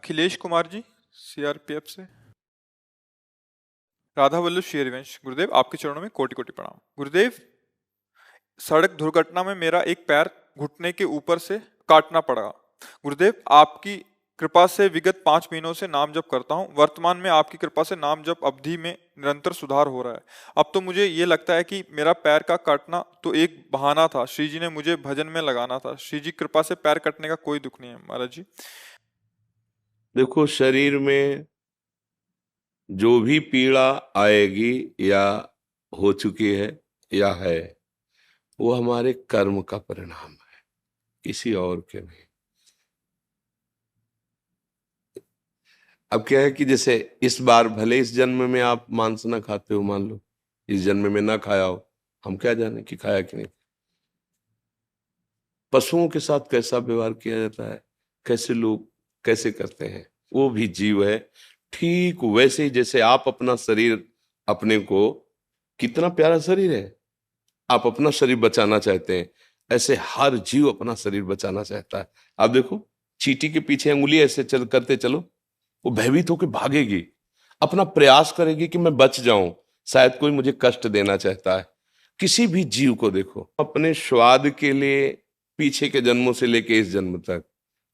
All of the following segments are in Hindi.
अखिलेश कुमार जी, सीआरपीएफ से। राधा वल्लभ शेरवंश। गुरुदेव, आपके चरणों में कोटि कोटि प्रणाम। गुरुदेव, सड़क दुर्घटना में मेरा एक पैर घुटने के ऊपर से काटना पड़ा। गुरुदेव, आपकी कृपा से विगत 5 महीनों से नाम जप करता हूँ। वर्तमान में आपकी कृपा से नाम जप अवधि में निरंतर सुधार हो रहा है। अब तो मुझे ये लगता है कि मेरा पैर का काटना तो एक बहाना था। श्री जी ने मुझे भजन में लगाना था। श्री जी कृपा से पैर कटने का कोई दुख नहीं है महाराज जी। देखो, शरीर में जो भी पीड़ा आएगी या हो चुकी है या है, वो हमारे कर्म का परिणाम है, किसी और के नहीं। अब क्या है कि जैसे इस बार भले इस जन्म में आप मांस ना खाते हो, मान लो इस जन्म में ना खाया हो, हम क्या जाने कि खाया कि नहीं। पशुओं के साथ कैसा व्यवहार किया जाता है, कैसे लोग कैसे करते हैं, वो भी जीव है। ठीक वैसे ही जैसे आप अपना शरीर, अपने को, कितना प्यारा शरीर है, आप अपना शरीर बचाना चाहते हैं, ऐसे हर जीव अपना शरीर बचाना चाहता है। आप देखो, चींटी के पीछे अंगुली ऐसे चल करते चलो, वो भयभीत होकर भागेगी, अपना प्रयास करेगी कि मैं बच जाऊं, शायद कोई मुझे कष्ट देना चाहता है। किसी भी जीव को देखो, अपने स्वाद के लिए पीछे के जन्मों से लेके इस जन्म तक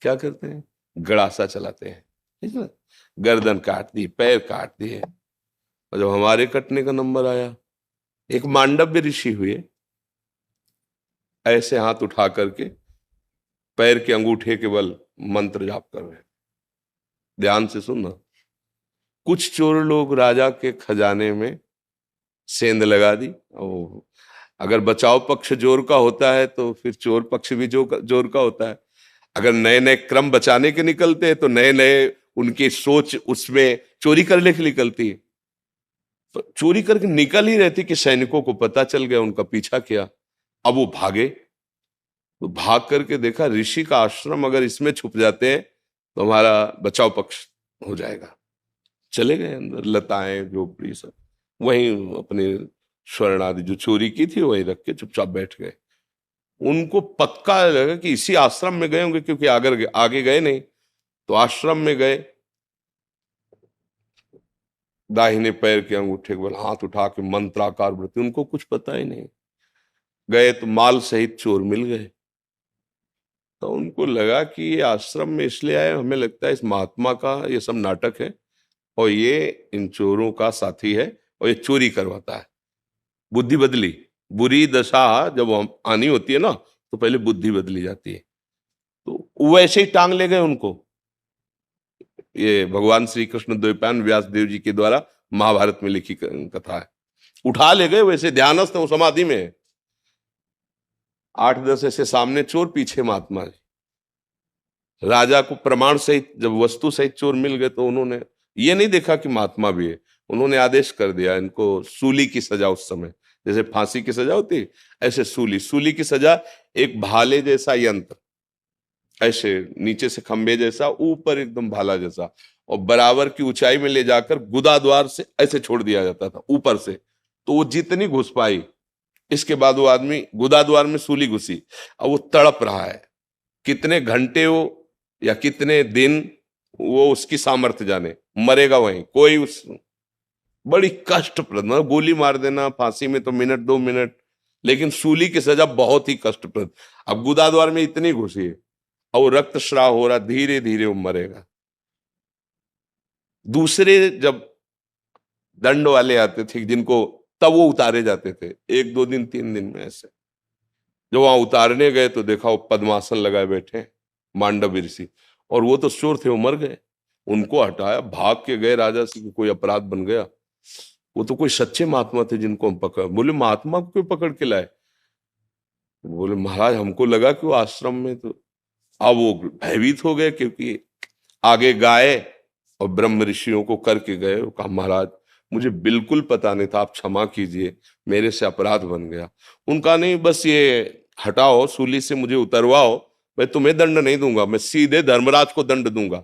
क्या करते हैं, गड़ासा चलाते हैं, ठीक है ना? गर्दन काट दी, पैर काट दिए। और जब हमारे कटने का नंबर आया, एक मांडव्य ऋषि हुए, ऐसे हाथ उठा करके पैर के अंगूठे के बल मंत्र जाप कर रहे हैं। ध्यान से सुनना। कुछ चोर लोग राजा के खजाने में सेंध लगा दी। ओ, अगर बचाव पक्ष जोर का होता है तो फिर चोर पक्ष भी जोर का होता है। अगर नए नए क्रम बचाने के निकलते हैं तो नए नए उनकी सोच उसमें चोरी करने की निकलती है। तो चोरी करके निकल ही रहती कि सैनिकों को पता चल गया, उनका पीछा किया। अब वो भागे, तो भाग करके देखा ऋषि का आश्रम अगर इसमें छुप जाते हैं तो हमारा बचाव पक्ष हो जाएगा। चले गए अंदर, लताएं झोपड़ी सब वहीं अपने स्वर्ण आदि जो चोरी की थी वहीं रख के चुपचाप बैठ गए। उनको पक्का लगा कि इसी आश्रम में गए होंगे, क्योंकि आगे आगे गए नहीं। तो आश्रम में गए, दाहिने पैर के अंगूठे के बल हाथ उठा के मंत्राकार वृत्ति, उनको कुछ पता ही नहीं। गए तो माल सहित चोर मिल गए। तो उनको लगा कि ये आश्रम में इसलिए आए, हमें लगता है इस महात्मा का ये सब नाटक है और ये इन चोरों का साथी है और ये चोरी करवाता है। बुद्धि बदली। बुरी दशा जब आनी होती है ना, तो पहले बुद्धि बदली जाती है। तो वैसे ही टांग ले गए उनको। ये भगवान श्री कृष्ण द्वैपायन व्यास देव जी के द्वारा महाभारत में लिखी कथा है। उठा ले गए, वैसे ध्यानस्थ वो समाधि में है। 8-10 ऐसे सामने चोर, पीछे महात्मा जी। राजा को प्रमाण सहित जब वस्तु सहित चोर मिल गए तो उन्होंने ये नहीं देखा कि महात्मा भी है। उन्होंने आदेश कर दिया इनको सूली की सजा। उस समय जैसे फांसी की सजा होती, ऐसे सूली की सजा। एक भाले जैसा यंत्र, ऐसे नीचे से खंबे जैसा, ऊपर एकदम भाला जैसा, और बराबर की ऊंचाई में ले जाकर गुदा द्वार से ऐसे छोड़ दिया जाता था ऊपर से। तो वो जितनी घुस पाई, इसके बाद वो आदमी गुदा द्वार में सूली घुसी। अब वो तड़प रहा है, कितने घंटे वो या कितने दिन, वो उसकी सामर्थ्य जाने, मरेगा वहीं कोई। उस बड़ी कष्टप्रद, मतलब गोली मार देना फांसी में तो मिनट 2 मिनट, लेकिन सूली की सजा बहुत ही कष्टप्रद। अब गुदा द्वार में इतनी घुसी है और वो रक्तस्राव हो रहा, धीरे धीरे वो मरेगा। दूसरे जब दंड वाले आते थे जिनको, तब वो उतारे जाते थे 1-2 दिन 3 दिन में ऐसे। जब वहां उतारने गए तो देखा वो पद्मासन लगाए बैठे मांडव ऋषि, और वो तो चोर थे, वो मर गए। उनको हटाया, भाग के गए राजा से कि कोई अपराध बन गया। वो तो कोई सच्चे महात्मा थे जिनको हम पकड़, बोले महात्मा को क्यों पकड़ के लाए? बोले महाराज हमको लगा कि वो आश्रम में। तो अब वो भयभीत हो गए, क्योंकि आगे गाय और ब्रह्म ऋषियों को करके गए। वो कहा महाराज मुझे बिल्कुल पता नहीं था, आप क्षमा कीजिए, मेरे से अपराध बन गया। उनका नहीं, बस ये हटाओ, सूली से मुझे उतरवाओ, मैं तुम्हें दंड नहीं दूंगा, मैं सीधे धर्मराज को दंड दूंगा,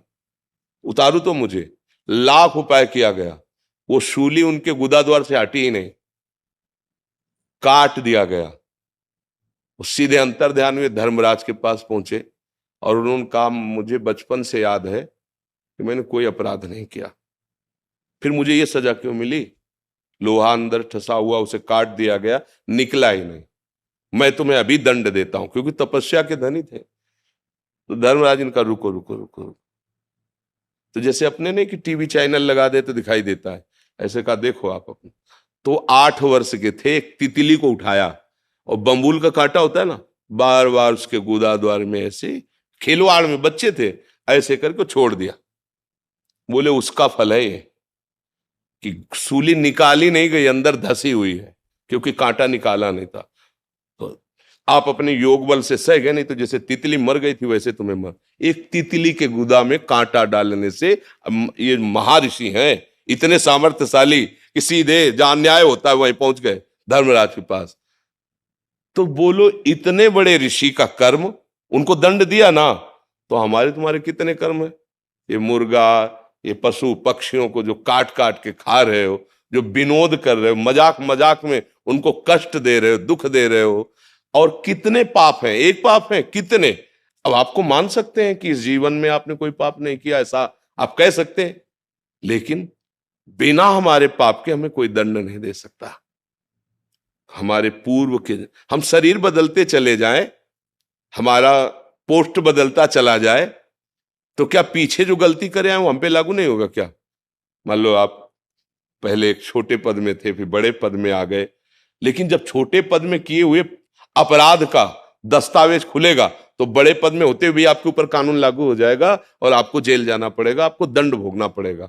उतारू तो मुझे। लाख उपाय किया गया, वो शूली उनके गुदा द्वार से हटी ही नहीं, काट दिया गया। वो सीधे अंतर ध्यान में धर्मराज के पास पहुंचे और उन्होंने कहा मुझे बचपन से याद है कि मैंने कोई अपराध नहीं किया, फिर मुझे ये सजा क्यों मिली? लोहा अंदर ठसा हुआ, उसे काट दिया गया, निकला ही नहीं। मैं तुम्हें अभी दंड देता हूं, क्योंकि तपस्या के धनी थे। तो धर्मराज इनका रुको रुको रुको रुको। तो जैसे अपने नहीं कि टीवी चैनल लगा दे तो दिखाई देता है, ऐसे कहा देखो आप अपने। तो 8 वर्ष के थे, एक तितली को उठाया, और बम्बूल का कांटा होता है ना, बार बार उसके गुदा द्वार में ऐसे खिलवाड़ में, बच्चे थे, ऐसे करके छोड़ दिया। बोले उसका फल है ये कि सूली निकाली नहीं गई, अंदर धसी हुई है, क्योंकि कांटा निकाला नहीं था। तो आप अपने योग बल से सह गए, नहीं तो जैसे तितली मर गई थी वैसे तुम्हें मर। एक तितली के गुदा में कांटा डालने से, ये महर्षि हैं इतने सामर्थ्यशाली कि सीधे जहां अन्याय होता है वहीं पहुंच गए धर्मराज के पास। तो बोलो इतने बड़े ऋषि का कर्म, उनको दंड दिया ना, तो हमारे तुम्हारे कितने कर्म है? ये मुर्गा, ये पशु पक्षियों को जो काट काट के खा रहे हो, जो विनोद कर रहे हो, मजाक मजाक में उनको कष्ट दे रहे हो, दुख दे रहे हो, और कितने पाप हैं? एक पाप है कितने? अब आपको मान सकते हैं कि इस जीवन में आपने कोई पाप नहीं किया, ऐसा आप कह सकते हैं, लेकिन बिना हमारे पाप के हमें कोई दंड नहीं दे सकता। हमारे पूर्व के, हम शरीर बदलते चले जाएं, हमारा पोस्ट बदलता चला जाए, तो क्या पीछे जो गलती करे हैं वो हम पे लागू नहीं होगा क्या? मान लो आप पहले एक छोटे पद में थे, फिर बड़े पद में आ गए, लेकिन जब छोटे पद में किए हुए अपराध का दस्तावेज खुलेगा तो बड़े पद में होते हुए आपके ऊपर कानून लागू हो जाएगा और आपको जेल जाना पड़ेगा, आपको दंड भोगना पड़ेगा।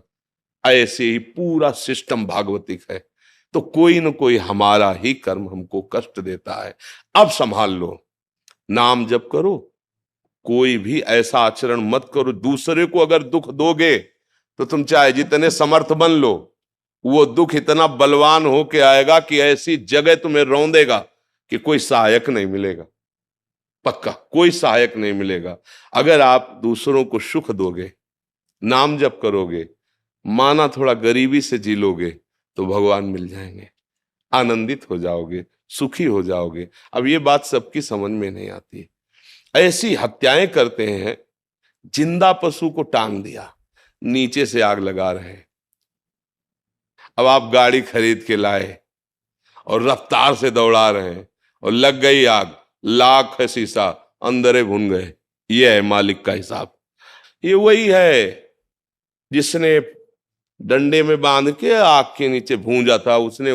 ऐसे ही पूरा सिस्टम भागवतिक है। तो कोई न कोई हमारा ही कर्म हमको कष्ट देता है। अब संभाल लो, नाम जप करो, कोई भी ऐसा आचरण मत करो। दूसरे को अगर दुख दोगे तो तुम चाहे जितने समर्थ बन लो, वो दुख इतना बलवान होके आएगा कि ऐसी जगह तुम्हें रौंदेगा कि कोई सहायक नहीं मिलेगा। पक्का कोई सहायक नहीं मिलेगा। अगर आप दूसरों को सुख दोगे, नाम जप करोगे, माना थोड़ा गरीबी से जी लोगे, तो भगवान मिल जाएंगे, आनंदित हो जाओगे, सुखी हो जाओगे। अब ये बात सबकी समझ में नहीं आती। ऐसी हत्याएं करते हैं, जिंदा पशु को टांग दिया, नीचे से आग लगा रहे हैं। अब आप गाड़ी खरीद के लाए और रफ्तार से दौड़ा रहे हैं और लग गई आग, लाख है शीशा, अंदर भुन गए। ये है मालिक का हिसाब। ये वही है जिसने डंडे में बांध के आग के नीचे भूंजा था, उसने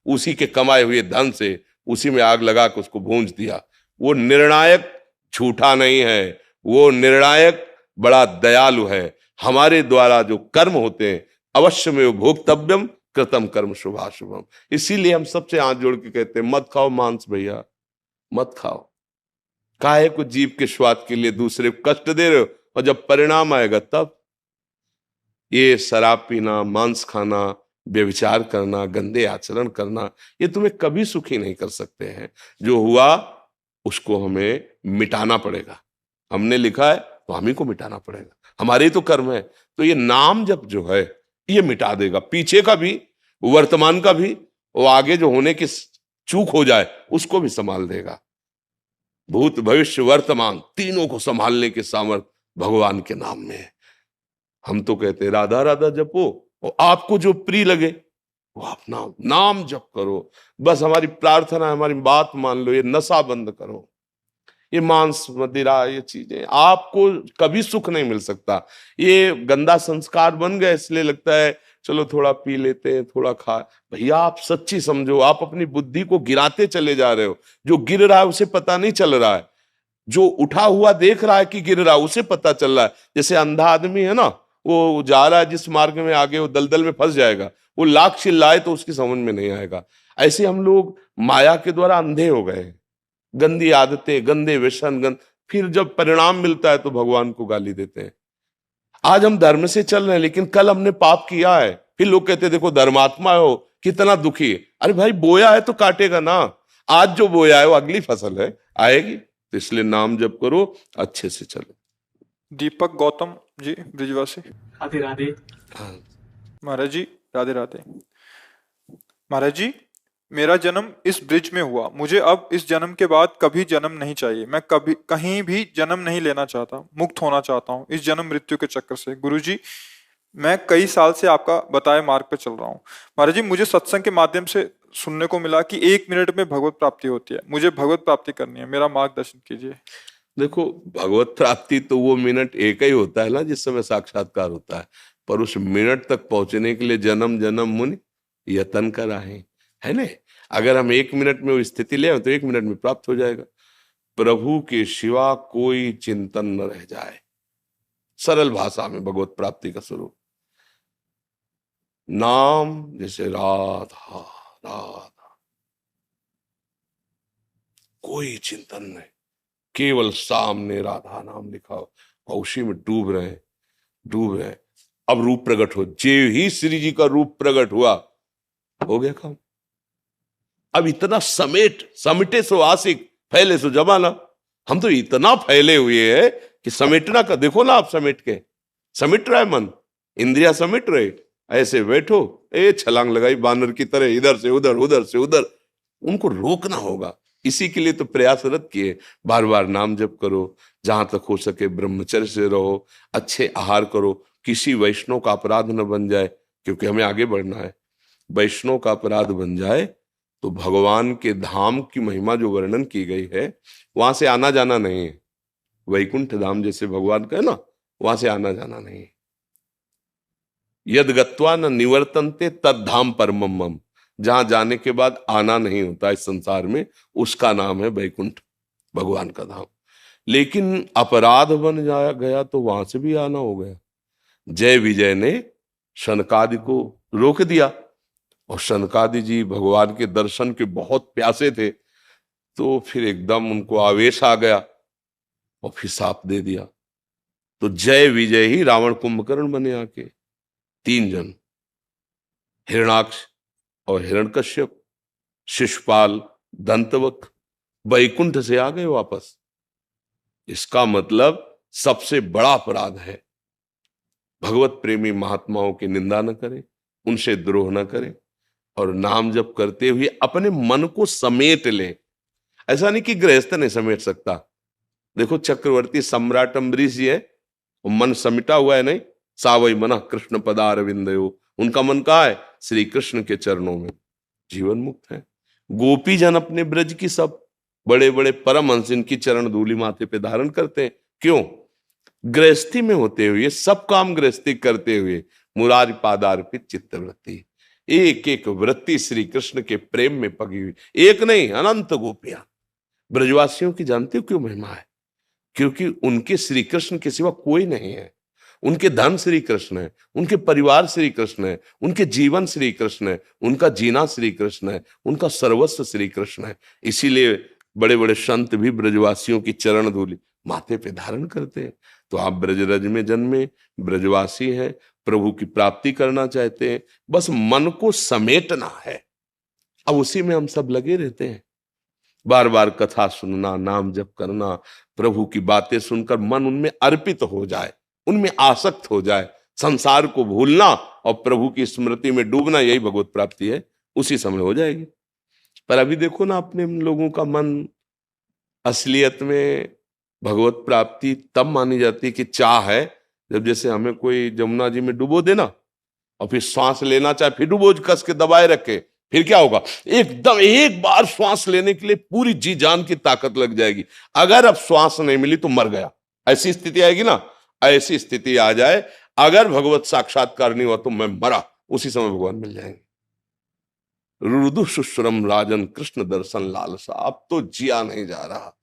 उसी के कमाए हुए धन से उसी में आग लगा के उसको भूंज दिया। वो निर्णायक झूठा नहीं है, वो निर्णायक बड़ा दयालु है। हमारे द्वारा जो कर्म होते हैं, अवश्य में भोक्तव्यम कृतम कर्म शुभाशुभम। इसीलिए हम सबसे हाथ जोड़ के कहते हैं, मत खाओ मांस भैया, मत खाओ। काहे को जीव के स्वाद के लिए दूसरे को कष्ट दे रहे हो, और जब परिणाम आएगा तब। ये शराब पीना, मांस खाना, व्यभिचार करना, गंदे आचरण करना, ये तुम्हें कभी सुखी नहीं कर सकते हैं। जो हुआ उसको हमें मिटाना पड़ेगा। हमने लिखा है तो हम ही को मिटाना पड़ेगा, हमारे ही तो कर्म है। तो ये नाम जप जो है ये मिटा देगा, पीछे का भी, वर्तमान का भी, वो आगे जो होने की चूक हो जाए उसको भी संभाल देगा। भूत भविष्य वर्तमान तीनों को संभालने के सामर्थ भगवान के नाम में है। हम तो कहते हैं राधा राधा जपो, और आपको जो प्रिय लगे वो आप नाम जप करो। बस हमारी प्रार्थना है, हमारी बात मान लो, ये नशा बंद करो, ये मांस मदिरा, ये चीजें आपको कभी सुख नहीं मिल सकता। ये गंदा संस्कार बन गए, इसलिए लगता है चलो थोड़ा पी लेते हैं, थोड़ा खा। भैया आप सच्ची समझो, आप अपनी बुद्धि को गिराते चले जा रहे हो। जो गिर रहा है उसे पता नहीं चल रहा है, जो उठा हुआ देख रहा है कि गिर रहा है उसे पता चल रहा है। जैसे अंधा आदमी है ना, वो जा रहा है जिस मार्ग में, आगे वो दलदल में फंस जाएगा, वो लाख चिल्लाए तो उसकी समझ में नहीं आएगा। ऐसे हम लोग माया के द्वारा अंधे हो गए, गंदी आदतें, गंदे व्यसन, फिर जब परिणाम मिलता है तो भगवान को गाली देते हैं। आज हम धर्म से चल रहे हैं, लेकिन कल हमने पाप किया है, फिर लोग कहते हैं देखो धर्मात्मा हो, कितना दुखी है। अरे भाई बोया है तो काटेगा ना, आज जो बोया है वो अगली फसल है, आएगी। तो इसलिए नाम जप करो, अच्छे से चलो। दीपक गौतम जी ब्रिजवासी। राधे राधे। हाँ। महाराज जी राधे राधे। महाराज जी मेरा जन्म इस ब्रिज में हुआ, मुझे अब इस जन्म के बाद कभी जन्म नहीं चाहिए, मैं कभी कहीं भी जन्म नहीं लेना चाहता, मुक्त होना चाहता हूँ इस जन्म मृत्यु के चक्कर से। गुरुजी, मैं कई साल से आपका बताए मार्ग पे चल रहा हूँ। महाराज जी, मुझे सत्संग के माध्यम से सुनने को मिला कि 1 मिनट में भगवत प्राप्ति होती है, मुझे भगवत प्राप्ति करनी है, मेरा मार्गदर्शन कीजिए। देखो, भगवत प्राप्ति तो वो मिनट एक ही होता है ना जिस समय साक्षात्कार होता है, पर उस मिनट तक पहुंचने के लिए जन्म जन्म मुनि यतन कराए, है ना। अगर हम 1 मिनट में वो स्थिति ले आए तो 1 मिनट में प्राप्त हो जाएगा। प्रभु के सिवा कोई चिंतन न रह जाए, सरल भाषा में भगवत प्राप्ति का स्वरूप। नाम जैसे राधा राधा, कोई चिंतन नहीं, केवल सामने राधा नाम लिखा हो और उसी में डूब रहे डूब रहे। अब रूप प्रकट हो, जे ही श्री जी का रूप प्रकट हुआ, हो गया काम। अब इतना समेटे सो आशिक, फैले सो जमाना। हम तो इतना फैले हुए हैं कि समेटना का देखो ना, आप समेट रहा है मन, इंद्रिया समेट रहे, ऐसे बैठो, छलांग लगाई बानर की तरह, इधर से उधर उधर से उधर। उनको रोकना होगा, इसी के लिए तो प्रयासरत किए। बार बार नाम जप करो, जहां तक हो सके ब्रह्मचर्य से रहो, अच्छे आहार करो, किसी वैष्णव का अपराध न बन जाए, क्योंकि हमें आगे बढ़ना है। वैष्णव का अपराध बन जाए तो भगवान के धाम की महिमा जो वर्णन की गई है, वहां से आना जाना नहीं है। वैकुंठ धाम जैसे भगवान का है ना, वहां से आना जाना नहीं है। यद गत्वा न निवर्तन्ते तद धाम परमम मम, जहां जाने के बाद आना नहीं होता इस संसार में, उसका नाम है वैकुंठ, भगवान का धाम। लेकिन अपराध बन जाया गया तो वहां से भी आना हो गया। जय विजय ने शनकादि को रोक दिया, और शनकादि जी भगवान के दर्शन के बहुत प्यासे थे, तो फिर एकदम उनको आवेश आ गया और फिर शाप दे दिया। तो जय विजय ही रावण कुंभकर्ण बने आके, 3 जन, हिरणाक्ष और हिरण्यकश्यप, शिशुपाल, दंतवक्र, वैकुंठ से आ गए वापस। इसका मतलब सबसे बड़ा अपराध है, भगवत प्रेमी महात्माओं की निंदा न करें, उनसे द्रोह न करें, और नाम जप करते हुए अपने मन को समेट ले। ऐसा नहीं कि गृहस्थ नहीं समेट सकता। देखो, चक्रवर्ती सम्राट अम्बरीश जी है, मन समिटा हुआ है नहीं, सावई मना कृष्ण पदारविंदयो, उनका मन कहाँ है? श्री कृष्ण के चरणों में, जीवन मुक्त है। गोपी जन अपने ब्रज की सब बड़े बड़े परमहंस इनकी चरण धूलि माथे पे धारण करते हैं। क्यों? गृहस्थी में होते हुए, सब काम गृहस्थी करते हुए, मुरारी पादार्पित चित्तवृत्ति, एक एक वृत्ति श्री कृष्ण के प्रेम में पगी हुई, एक नहीं अनंत गोपियां। ब्रजवासियों की जानते हो क्यों महिमा है? क्योंकि उनके श्री कृष्ण के सिवा कोई नहीं है। उनके धन श्री कृष्ण है, उनके परिवार श्री कृष्ण है, उनके जीवन श्री कृष्ण है, उनका जीना श्री कृष्ण है, उनका सर्वस्व श्री कृष्ण है। इसीलिए बड़े बड़े संत भी ब्रजवासियों की चरण धूलि माथे पे धारण करते हैं। तो आप ब्रजरज में जन्मे, ब्रजवासी हैं, प्रभु की प्राप्ति करना चाहते हैं, बस मन को समेटना है। अब उसी में हम सब लगे रहते हैं, बार बार कथा सुनना, नाम जप करना, प्रभु की बातें सुनकर मन उनमें अर्पित हो जाए, उनमें आसक्त हो जाए, संसार को भूलना और प्रभु की स्मृति में डूबना, यही भगवत प्राप्ति है। उसी समय हो जाएगी। पर अभी देखो ना, अपने लोगों का मन असलियत में भगवत प्राप्ति तब मानी जाती है कि चाह है, जब जैसे हमें कोई जमुना जी में डुबो देना और फिर श्वास लेना चाहे, फिर डुबो कस के दबाए रखे, फिर क्या होगा? एकदम एक बार श्वास लेने के लिए पूरी जी जान की ताकत लग जाएगी। अगर अब श्वास नहीं मिली तो मर गया, ऐसी स्थिति आएगी ना। ऐसी स्थिति आ जाए, अगर भगवत साक्षात्कार नहीं हुआ तो मैं मरा, उसी समय भगवान मिल जाएंगे। रुदु शुश्रम राजन कृष्ण दर्शन लालसा, अब तो जिया नहीं जा रहा,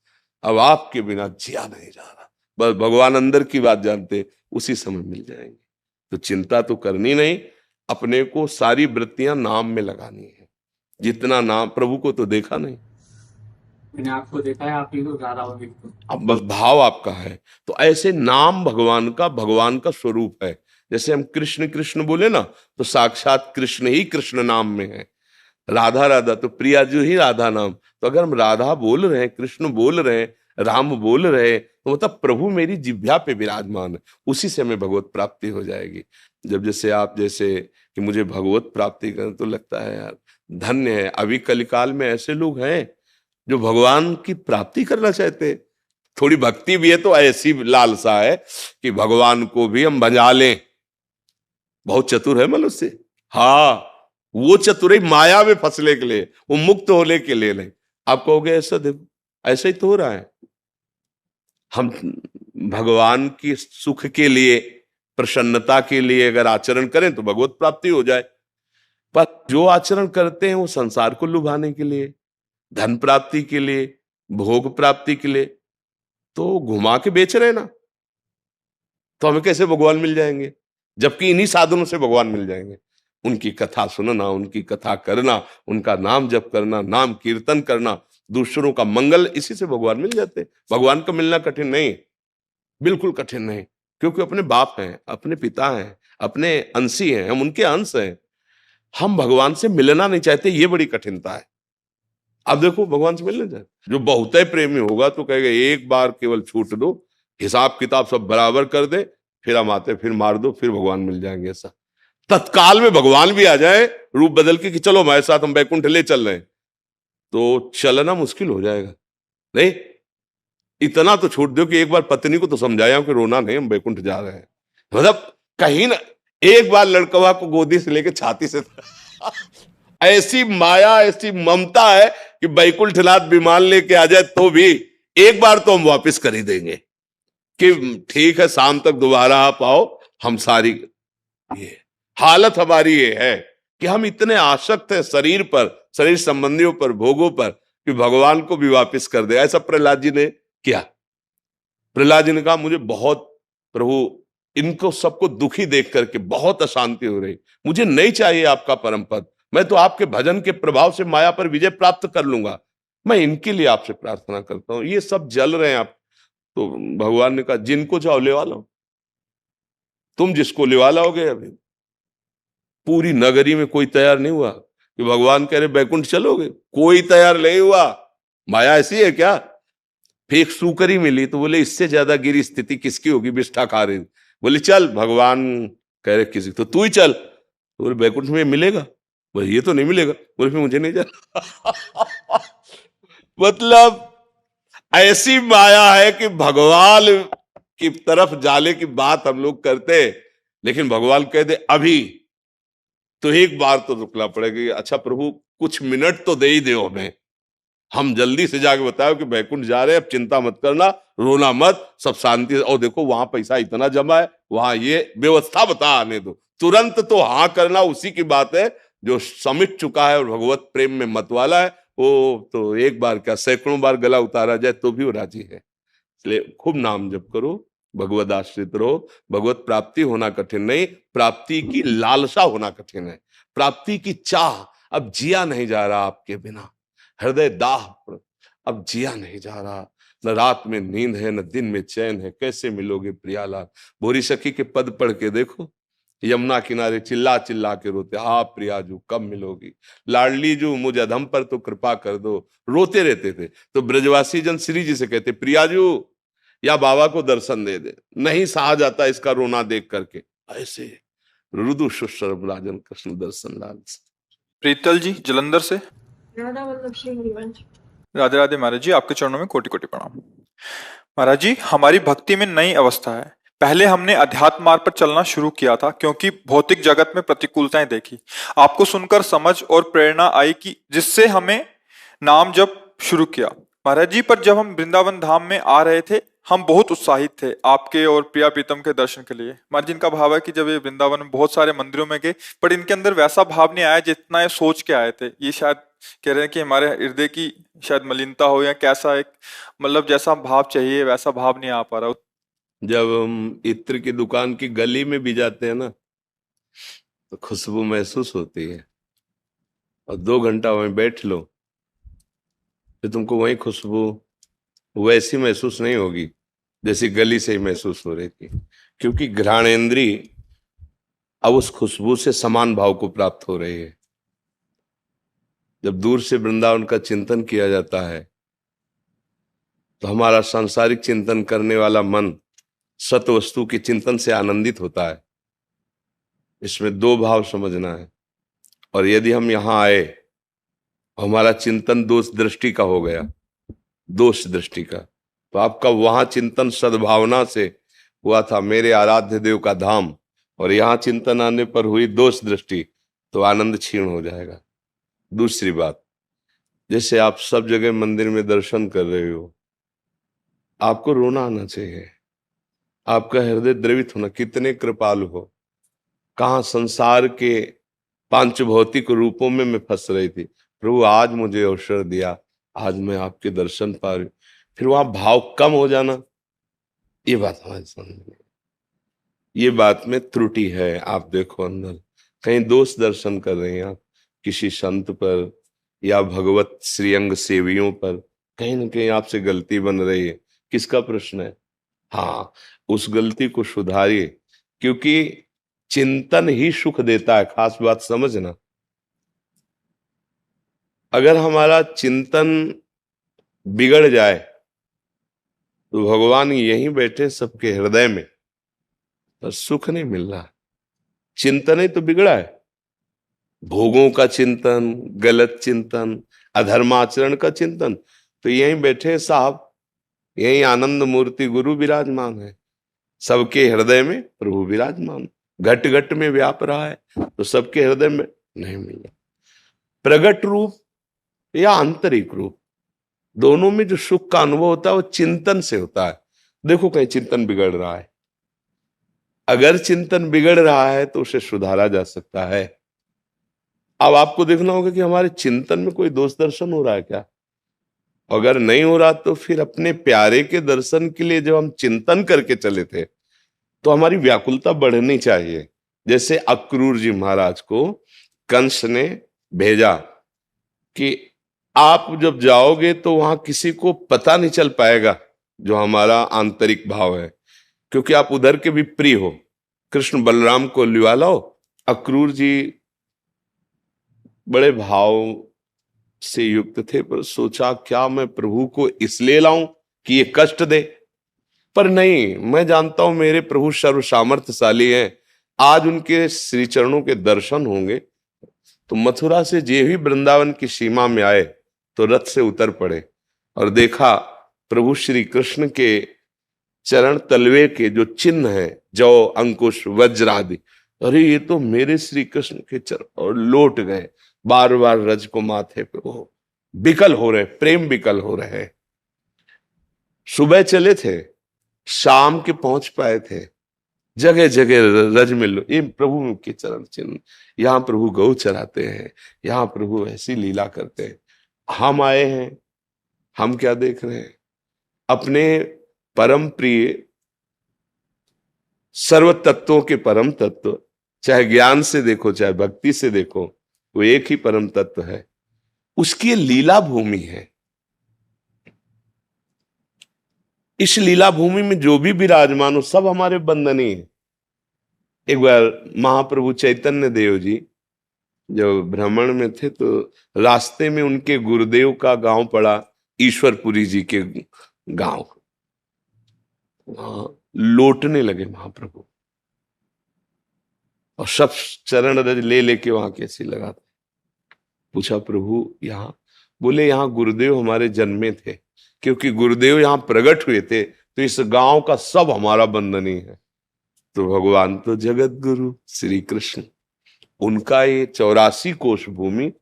अब आपके बिना जिया नहीं जा रहा, बस भगवान अंदर की बात जानते, उसी समय मिल जाएंगे। तो चिंता तो करनी नहीं, अपने को सारी वृत्तियां नाम में लगानी है। जितना नाम, प्रभु को तो देखा नहीं, मैंने आपको देखा है, आप ही को ज्यादा हो। अब बस भाव आपका है। तो ऐसे नाम भगवान का स्वरूप है। जैसे हम कृष्ण कृष्ण बोले ना, तो साक्षात कृष्ण ही कृष्ण नाम में है। राधा राधा तो प्रिया जो ही राधा नाम। तो अगर हम राधा बोल रहे हैं, कृष्ण बोल रहे हैं, राम बोल रहे हैं, तो मतलब प्रभु मेरी जिह्वा पे विराजमान है, उसी से हमें भगवत प्राप्ति हो जाएगी। जब जैसे आप जैसे कि मुझे भगवत प्राप्ति करें, तो लगता है यार धन्य है। अभी कलिकाल में ऐसे लोग हैं जो भगवान की प्राप्ति करना चाहते हैं। थोड़ी भक्ति भी है तो ऐसी लालसा है कि भगवान को भी हम बजा लें। बहुत चतुर है मनुष्य। हाँ, वो चतुराई माया में फंसने के लिए, वो मुक्त होने के लिए नहीं। आप कहोगे ऐसा देखो, ऐसा ही तो हो रहा है। हम भगवान की सुख के लिए, प्रसन्नता के लिए अगर आचरण करें तो भगवत प्राप्ति हो जाए। पर जो आचरण करते हैं वो संसार को लुभाने के लिए, धन प्राप्ति के लिए, भोग प्राप्ति के लिए, तो घुमा के बेच रहे ना, तो हमें कैसे भगवान मिल जाएंगे? जबकि इन्हीं साधनों से भगवान मिल जाएंगे। उनकी कथा सुनना, उनकी कथा करना, उनका नाम जप करना, नाम कीर्तन करना, दूसरों का मंगल, इसी से भगवान मिल जाते हैं। भगवान का मिलना कठिन नहीं, बिल्कुल कठिन नहीं, क्योंकि अपने बाप हैं, अपने पिता हैं, अपने अंशी हैं, हम उनके अंश हैं। हम भगवान से मिलना नहीं चाहते, ये बड़ी कठिनता है। अब देखो, भगवान से मिलना चाहते, जो बहुत प्रेमी होगा तो कहेगा एक बार केवल छूट दो, हिसाब किताब सब बराबर कर दे, फिर हम आते, फिर मार दो, फिर भगवान मिल जाएंगे। ऐसा तत्काल में भगवान भी आ जाए रूप बदल के कि चलो हमारे साथ, हम बैकुंठ ले चल रहे हैं, तो चलना मुश्किल हो जाएगा। नहीं, इतना तो छूट दो कि एक बार पत्नी को तो समझाया कि रोना नहीं, हम बैकुंठ जा रहे हैं। मतलब कहीं ना एक बार लड़कवा को गोदी से लेके छाती से ऐसी माया, ऐसी ममता है कि बैकुंठनाथ विमान लेके आ जाए तो भी एक बार तो हम वापस कर ही देंगे कि ठीक है, शाम तक दोबारा आप आओ। हम सारी ये हालत हमारी ये है कि हम इतने आसक्त हैं शरीर पर, शरीर संबंधियों पर, भोगों पर, कि भगवान को भी वापस कर दे। ऐसा प्रहलाद जी ने किया। प्रहलाद जी ने कहा मुझे बहुत, प्रभु इनको सबको दुखी देख करके बहुत अशांति हो रही, मुझे नहीं चाहिए आपका परम पद, मैं तो आपके भजन के प्रभाव से माया पर विजय प्राप्त कर लूंगा, मैं इनके लिए आपसे प्रार्थना करता हूं, ये सब जल रहे हैं आप। तो भगवान ने कहा जिनको चाहो लेवा लो, तुम जिसको लेवा लाओगे। अभी पूरी नगरी में कोई तैयार नहीं हुआ कि भगवान कह रहे बैकुंठ चलोगे, कोई तैयार नहीं हुआ। माया ऐसी है क्या? फिर एक सूकरी मिली तो बोले इससे ज्यादा गिरी स्थिति किसकी होगी, विष्ठा खा रही। बोले चल, भगवान कह रहे किसी, तो तू ही चल। तो बोले बैकुंठ में मिलेगा? बोले ये तो नहीं मिलेगा। बोले फिर मुझे नहीं जाना। मतलब ऐसी माया है कि भगवान की तरफ जाने की बात हम लोग करते, लेकिन भगवान कह दे अभी, तो एक बार तो रुकना पड़ेगा। अच्छा प्रभु कुछ मिनट तो दे ही दो हमें, हम जल्दी से जाके बताओ कि बैकुंठ जा रहे हैं, अब चिंता मत करना, रोना मत, सब शांति। और देखो वहां पैसा इतना जमा है, वहां ये व्यवस्था बता आने दो, तुरंत तो हाँ करना उसी की बात है जो समिट चुका है और भगवत प्रेम में मत वाला है। वो तो एक बार क्या सैकड़ों बार गला उतारा जाए तो भी वो राजी है। इसलिए खूब नाम जप करो, भगवत आश्रित रहो। भगवत प्राप्ति होना कठिन नहीं, प्राप्ति की लालसा होना कठिन है, प्राप्ति की चाह। अब जिया नहीं जा रहा आपके बिना, हृदय दाह, अब जिया नहीं जा रहा, न रात में नींद है, न दिन में चैन है, कैसे मिलोगे प्रियालाल। भोरी सखी के पद पढ़ के देखो, यमुना किनारे चिल्ला चिल्ला के रोते, आप प्रियाजू कब मिलोगी, लाडली जू मुझ अधम पर तो कृपा कर दो, रोते रहते थे। तो ब्रजवासी जन श्री जी से कहते प्रियाजू या बाबा को दर्शन दे दे, नहीं सहा जाता इसका रोना देख करके। ऐसे रुदु सुशर्म राजन कृष्ण दर्शन लाल। प्रीतल जी जलंधर से। राधा वल्लभ सिंह हरिवंश। राधे राधे महाराज जी, आपके चरणों में कोटि कोटि प्रणाम। महाराज जी, हमारी भक्ति में नई अवस्था है। पहले हमने अध्यात्म मार्ग पर चलना शुरू किया था क्योंकि भौतिक जगत में प्रतिकूलताएं देखी, आपको सुनकर समझ और प्रेरणा आई कि जिससे हमें नाम जप शुरू किया। महाराज जी, पर जब हम वृंदावन धाम में आ रहे थे हम बहुत उत्साहित थे आपके और प्रिया प्रीतम के दर्शन के लिए। महाराज जी, इनका भाव है कि जब ये वृंदावन में बहुत सारे मंदिरों में गए पर इनके अंदर वैसा भाव नहीं आया जितना ये सोच के आए थे। ये शायद कह रहे हैं कि हमारे हृदय की शायद मलिनता हो या कैसा, एक मतलब जैसा भाव चाहिए वैसा भाव नहीं आ पा रहा। जब हम इत्र की दुकान की गली में भी जाते हैं ना तो खुशबू महसूस होती है, और 2 घंटा वहीं बैठ लो तो तुमको वही खुशबू वैसी महसूस नहीं होगी जैसी गली से ही महसूस हो रही थी, क्योंकि घ्राणेंद्री अब उस खुशबू से समान भाव को प्राप्त हो रही है। जब दूर से वृंदावन का चिंतन किया जाता है तो हमारा सांसारिक चिंतन करने वाला मन सत वस्तु के चिंतन से आनंदित होता है। इसमें 2 भाव समझना है। और यदि हम यहाँ आए हमारा चिंतन दोष दृष्टि का हो गया, दोष दृष्टि का, तो आपका वहां चिंतन सद्भावना से हुआ था, मेरे आराध्य देव का धाम, और यहाँ चिंतन आने पर हुई दोष दृष्टि, तो आनंद क्षीण हो जाएगा। दूसरी बात, जैसे आप सब जगह मंदिर में दर्शन कर रहे हो, आपको रोना आना चाहिए, आपका हृदय द्रवित होना, कितने कृपालु हो। कहाँ संसार के पांच भौतिक रूपों में मैं फंस रही थी, प्रभु आज मुझे अवसर दिया, आज मैं आपके दर्शन पा रही हूं। फिर वहां भाव कम हो जाना, ये बात हमारे समझ में, ये बात में त्रुटि है। आप देखो अंदर कहीं दोष दर्शन कर रहे हैं आप किसी संत पर या भगवत श्रीअंग सेवियों पर, कहीं ना कहीं आपसे गलती बन रही है। किसका प्रश्न है? हाँ, उस गलती को सुधारिए, क्योंकि चिंतन ही सुख देता है। खास बात समझना, अगर हमारा चिंतन बिगड़ जाए तो भगवान यहीं बैठे सबके हृदय में, पर सुख नहीं मिल रहा। चिंतन ही तो बिगड़ा है, भोगों का चिंतन, गलत चिंतन, अधर्माचरण का चिंतन। तो यहीं बैठे साहब, यहीं आनंद मूर्ति गुरु विराजमान है, सबके हृदय में प्रभु विराजमान, घट घट में व्याप रहा है, तो सबके हृदय में नहीं मिल रहा। प्रगट रूप या आंतरिक रूप, दोनों में जो सुख का अनुभव होता है वो चिंतन से होता है। देखो कहीं चिंतन बिगड़ रहा है, अगर चिंतन बिगड़ रहा है तो उसे सुधारा जा सकता है। अब आपको देखना होगा कि हमारे चिंतन में कोई दोष दर्शन हो रहा है क्या। अगर नहीं हो रहा तो फिर अपने प्यारे के दर्शन के लिए जब हम चिंतन करके चले थे तो हमारी व्याकुलता बढ़नी चाहिए। जैसे अक्रूर जी महाराज को कंस ने भेजा कि आप जब जाओगे तो वहां किसी को पता नहीं चल पाएगा जो हमारा आंतरिक भाव है, क्योंकि आप उधर के भी प्रिय हो। कृष्ण बलराम को लिवा लाओ। अक्रूर जी बड़े भाव से युक्त थे, पर सोचा क्या मैं प्रभु को इसलिए लाऊं कि ये कष्ट दे, पर नहीं, मैं जानता हूं मेरे प्रभु सर्व सामर्थ्यशाली हैं। आज उनके श्री चरणों के दर्शन होंगे तो मथुरा से जे भी वृंदावन की सीमा में आए तो रथ से उतर पड़े और देखा प्रभु श्री कृष्ण के चरण तलवे के जो चिन्ह है, जौ, अंकुश, वज्र आदि, अरे ये तो मेरे श्री कृष्ण के चरण, और लौट गए। बार बार रज को माथे पे वो विकल हो रहे, प्रेम विकल हो रहे। सुबह चले थे, शाम के पहुंच पाए थे, जगह जगह रज में लो, ये प्रभु के चरण चिन्ह, यहाँ प्रभु गौ चराते हैं, यहाँ प्रभु ऐसी लीला करते हैं। हम आए हैं, हम क्या देख रहे हैं? अपने परम प्रिय सर्व तत्वों के परम तत्व, चाहे ज्ञान से देखो चाहे भक्ति से देखो, वो एक ही परम तत्व है, उसकी लीला भूमि है। इस लीला भूमि में जो भी विराजमान हो सब हमारे बंधनी है। एक बार महाप्रभु चैतन्य देव जी जब भ्रमण में थे तो रास्ते में उनके गुरुदेव का गांव पड़ा, ईश्वरपुरी जी के गांव। लौटने लगे महाप्रभु और सब चरण रज ले लेके वहां कैसी लगाते। पूछा प्रभु यहाँ? बोले यहाँ गुरुदेव हमारे जन्मे थे, क्योंकि गुरुदेव यहाँ प्रकट हुए थे तो इस गांव का सब हमारा बंधनी है। तो भगवान तो जगत गुरु श्री कृष्ण, उनका ये 84 कोश भूमि